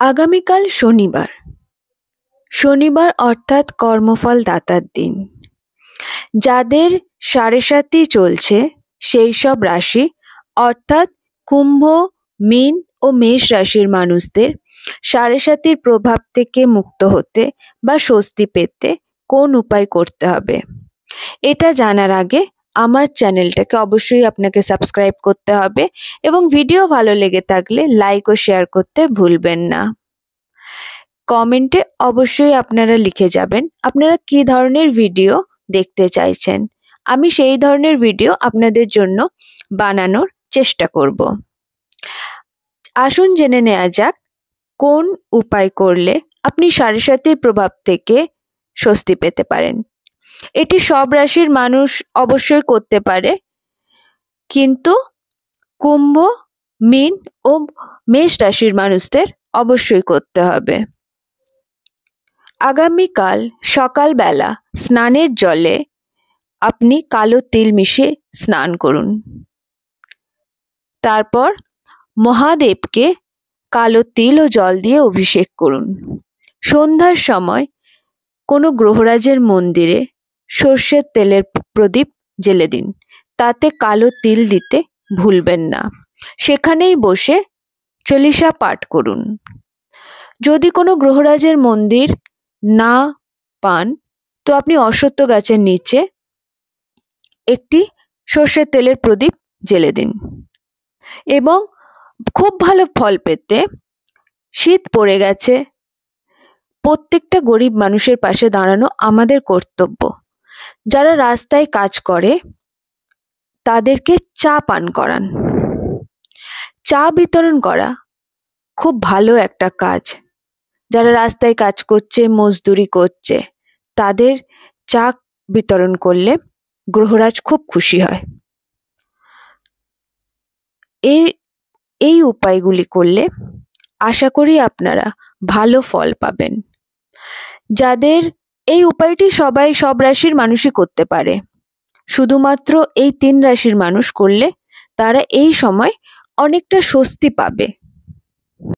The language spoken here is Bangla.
আগামীকাল শনিবার। শনিবার অর্থাৎ কর্মফল দাতার দিন। যাদের সাড়ে সাতি চলছে সেই সব রাশি অর্থাৎ কুম্ভ, মীন ও মেষ রাশির মানুষদের সাড়ে সাতির প্রভাব থেকে মুক্ত হতে বা স্বস্তি পেতে কোন উপায় করতে হবে, এটা জানার আগে আমার চ্যানেলটাকে অবশ্যই আপনাকে সাবস্ক্রাইব করতে হবে এবং ভিডিও ভালো লেগে থাকলে লাইক ও শেয়ার করতে ভুলবেন না। কমেন্টে অবশ্যই আপনারা লিখে যাবেন আপনারা কী ধরনের ভিডিও দেখতে চাইছেন। আমি সেই ধরনের ভিডিও আপনাদের জন্য বানানোর চেষ্টা করব। আসুন জেনে নেওয়া যাক কোন উপায় করলে আপনি সাড়ে সাতির প্রভাব থেকে স্বস্তি পেতে পারেন। এটি সব রাশির মানুষ অবশ্যই করতে পারে, কিন্তু কুম্ভ, মীন ও মেষ রাশির মানুষদের অবশ্যই করতে হবে। আগামীকাল সকালবেলা স্নানের জলে আপনি কালো তিল মিশিয়ে স্নান করুন। তারপর মহাদেবকে কালো তিল ও জল দিয়ে অভিষেক করুন। সন্ধ্যার সময় কোনো গ্রহরাজের মন্দিরে সর্ষের তেলের প্রদীপ জ্বেলে দিন, তাতে কালো তিল দিতে ভুলবেন না। সেখানেই বসে চল্লিশা পাঠ করুন। যদি কোনো গ্রহরাজের মন্দির না পান তো আপনি অশ্বত্থ গাছের নিচে একটি সর্ষের তেলের প্রদীপ জ্বেলে দিন। এবং খুব ভালো ফল পেতে, শীত পড়ে গেছে, প্রত্যেকটা গরিব মানুষের পাশে দাঁড়ানো আমাদের কর্তব্য। যারা রাস্তায় কাজ করে তাদেরকে চা পান করান। চা বিতরণ করা খুব ভালো একটা কাজ। যারা রাস্তায় কাজ করছে, মজদুরি করছে, তাদের চা বিতরণ করলে গ্রহরাজ খুব খুশি হয়। এই উপায়গুলি করলে আশা করি আপনারা ভালো ফল পাবেন। যাদের এই উপায়টি সব রাশির মানুষই করতে পারে, শুধুমাত্র এই 3 রাশির মানুষ করলে তারা এই সময় অনেকটা স্বস্তি পাবে।